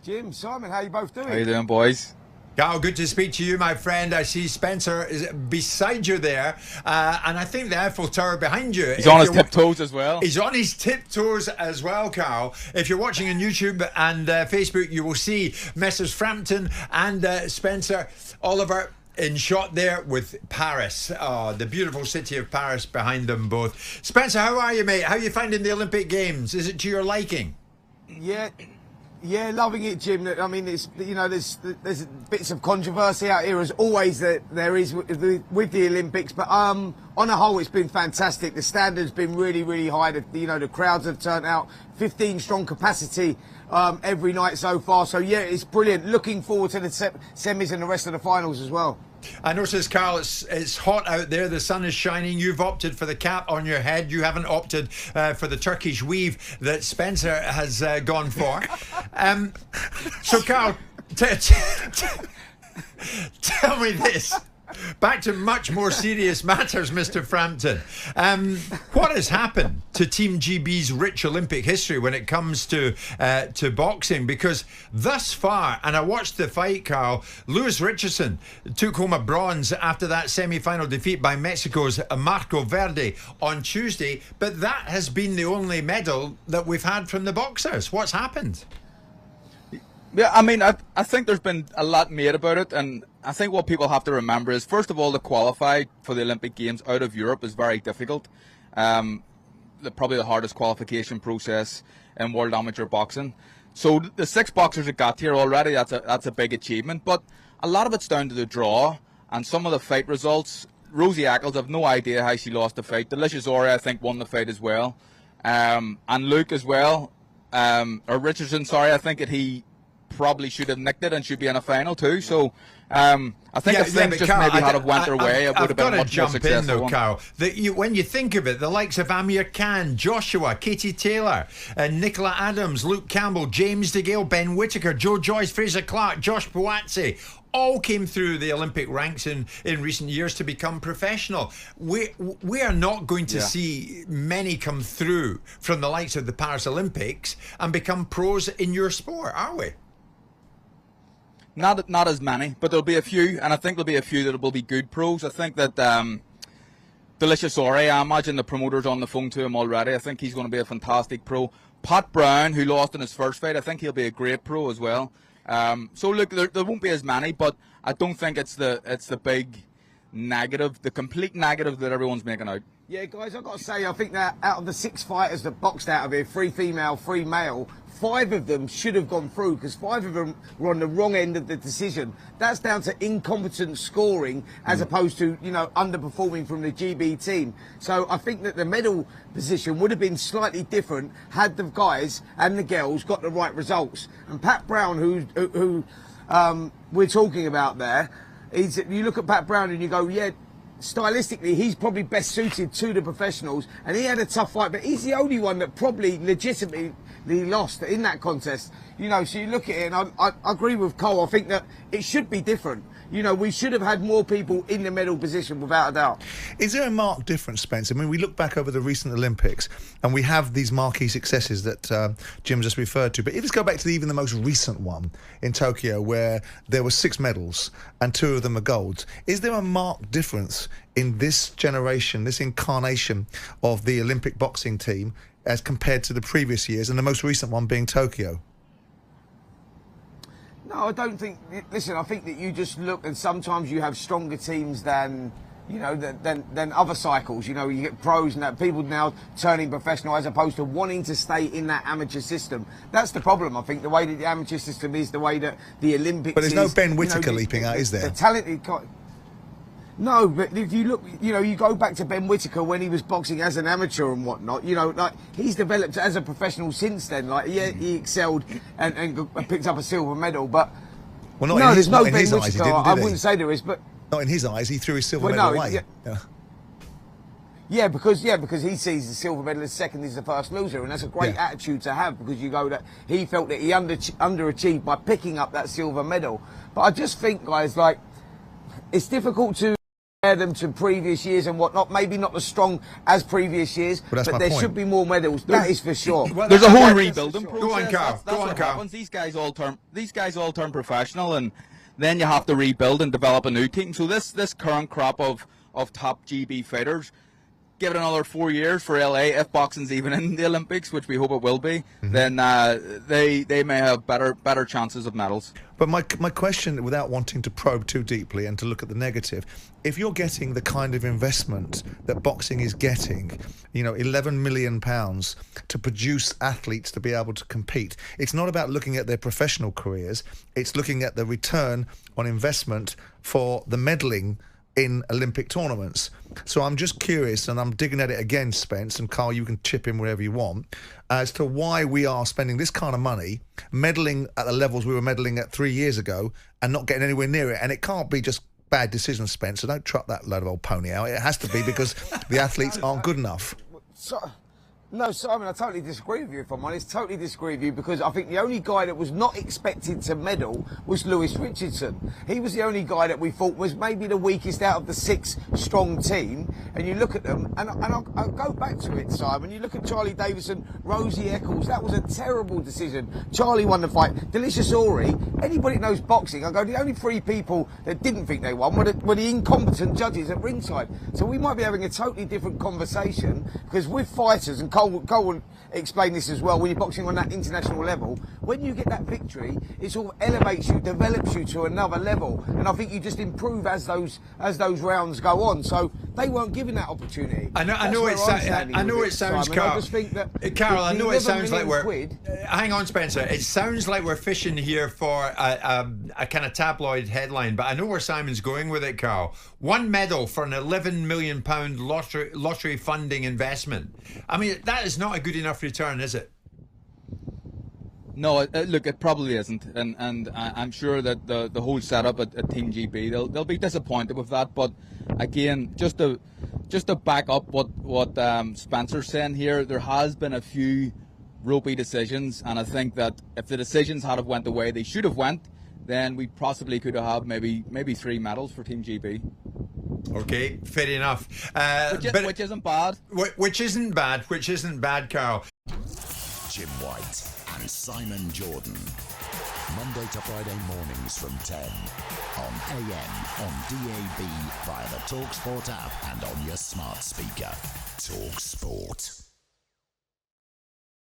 Jim, Simon, how you both doing? How you doing, boys? Carl, good to speak to you, my friend. I see Spencer is beside you there, and I think the Eiffel Tower behind you. He's on his tiptoes as well. He's on his tiptoes as well, Carl. If you're watching on YouTube and Facebook, you will see Messrs. Frampton and Spencer Oliver in shot there with Paris. Oh, the beautiful city of Paris behind them both. Spencer, how are you, mate? How are you finding the Olympic Games? Is it to your liking? Yeah, loving it, Jim. I mean, it's, you know, there's bits of controversy out here, as always there is with the Olympics. But on the whole, it's been fantastic. The standard's been really, really high. The crowds have turned out, 15 strong capacity every night so far. So yeah, it's brilliant. Looking forward to the semis and the rest of the finals as well. I notice, Carl, it's hot out there. The sun is shining. You've opted for the cap on your head. You haven't opted for the Turkish weave that Spencer has gone for. So, Carl, tell me this. Back to much more serious matters, Mr. Frampton. What has happened to Team GB's rich Olympic history when it comes to boxing? Because thus far, and I watched the fight, Carl, Lewis Richardson took home a bronze after that semi-final defeat by Mexico's Marco Verde on Tuesday, but that has been the only medal that we've had from the boxers. What's happened? Yeah, I mean, I think there's been a lot made about it, and I think what people have to remember is, first of all, to qualify for the Olympic Games out of Europe is very difficult. Probably the hardest qualification process in world amateur boxing. So the 6 boxers that got here already, that's a big achievement. But a lot of it's down to the draw and some of the fight results. Rosie Eccles, I've no idea how she lost the fight. Delicious Ori, I think, won the fight as well. And Luke as well, or Richardson, sorry, I think that he probably should have nicked it and should be in a final too. So I think if things just Carl, maybe had went their way, it would have been a much more successful one. Carl, when you think of it, the likes of Amir Khan, Joshua, Katie Taylor, Nicola Adams, Luke Campbell, James DeGale, Ben Whittaker, Joe Joyce, Fraser Clark, Josh Buatsi, all came through the Olympic ranks in recent years to become professional. We are not going to see many come through from the likes of the Paris Olympics and become pros in your sport, are we? Not as many, but there'll be a few, and I think there'll be a few that will be good pros. I think that Delicious Ori, I imagine the promoter's on the phone to him already. I think he's going to be a fantastic pro. Pat Brown, who lost in his first fight, I think he'll be a great pro as well. So look, there won't be as many, but I don't think it's the big negative, the complete negative that everyone's making out. Yeah, guys, I've got to say, I think that out of the 6 fighters that boxed out of here, 3 female, 3 male, 5 of them should have gone through, because 5 of them were on the wrong end of the decision. That's down to incompetent scoring as opposed to, you know, underperforming from the GB team. So I think that the medal position would have been slightly different had the guys and the girls got the right results. And Pat Brown, who we're talking about there, you look at Pat Brown and you go, yeah, stylistically, he's probably best suited to the professionals, and he had a tough fight, but he's the only one that probably legitimately lost in that contest. You know, so you look at it, and I agree with Cole. I think that it should be different. You know, we should have had more people in the medal position, without a doubt. Is there a marked difference, Spence? I mean, we look back over the recent Olympics, and we have these marquee successes that Jim just referred to. But if let's go back to even the most recent one in Tokyo, where there were 6 medals and 2 of them are golds. Is there a marked difference in this generation, this incarnation of the Olympic boxing team, as compared to the previous years, and the most recent one being Tokyo? No, I don't think. Listen, I think that you just look, and sometimes you have stronger teams than, you know, than other cycles. You know, you get pros and that people now turning professional as opposed to wanting to stay in that amateur system. That's the problem. I think the way that the amateur system is, the way that the Olympics. But there's no Ben Whittaker leaping out, is there? The talented. No, but if you look, you know, you go back to Ben Whittaker when he was boxing as an amateur and whatnot, you know, like, he's developed as a professional since then. Like, yeah, he excelled and picked up a silver medal, but well, not there's no Ben Whittaker. Eyes, I wouldn't say there is, but not in his eyes. He threw his silver medal away. Yeah, because he sees the silver medal as second is the first loser, and that's a great attitude to have, because you go that he felt that he underachieved by picking up that silver medal. But I just think, guys, like, it's difficult to them to previous years and whatnot. Maybe not as strong as previous years, that's but my there point. should be more medals. That is for sure. Well, There's a whole rebuilding process. Go on, Carl. That's Go on, what Carl. happens. These guys all turn professional, and then you have to rebuild and develop a new team. So this current crop of top GB fighters, give it another 4 years for LA, if boxing's even in the Olympics, which we hope it will be, then they may have better chances of medals. But my question, without wanting to probe too deeply and to look at the negative, if you're getting the kind of investment that boxing is getting, you know, £11 million to produce athletes to be able to compete, it's not about looking at their professional careers, it's looking at the return on investment for the meddling in Olympic tournaments. So I'm just curious, and I'm digging at it again, Spence, and Carl, you can chip in wherever you want, as to why we are spending this kind of money, meddling at the levels we were meddling at 3 years ago, and not getting anywhere near it. And it can't be just bad decisions, Spence, so don't trot that load of old pony out. It has to be because the athletes aren't good enough. No, Simon, I totally disagree with you, if I'm honest. Totally disagree with you, because I think the only guy that was not expected to medal was Lewis Richardson. He was the only guy that we thought was maybe the weakest out of the 6-strong team. And you look at them, and I'll go back to it, Simon. You look at Charlie Davison, Rosie Eccles. That was a terrible decision. Charlie won the fight. Delicious Ori. Anybody that knows boxing, I go, the only 3 people that didn't think they won were the incompetent judges at ringside. So we might be having a totally different conversation, because with fighters, and Cole will explain this as well, when you're boxing on that international level, when you get that victory, it sort of elevates you, develops you to another level, and I think you just improve as those rounds go on. So they weren't given that opportunity. I know it sounds, Carl. I just think that Carl, I know it sounds like we're. Quid, hang on, Spencer. It sounds like we're fishing here for a kind of tabloid headline, but I know where Simon's going with it, Carl. 1 medal for an £11 million lottery funding investment. I mean, that is not a good enough return, is it? No, look, it probably isn't, and I'm sure that the whole setup at Team GB, they'll be disappointed with that. But again, just to back up what Spencer's saying here, there has been a few ropey decisions, and I think that if the decisions had have went the way they should have went, then we possibly could have maybe 3 medals for Team GB. Okay, fair enough. Which isn't bad. Which isn't bad, Carl. Jim White and Simon Jordan. Monday to Friday mornings from 10 on AM, on DAB, via the talkSPORT app and on your smart speaker. talkSPORT.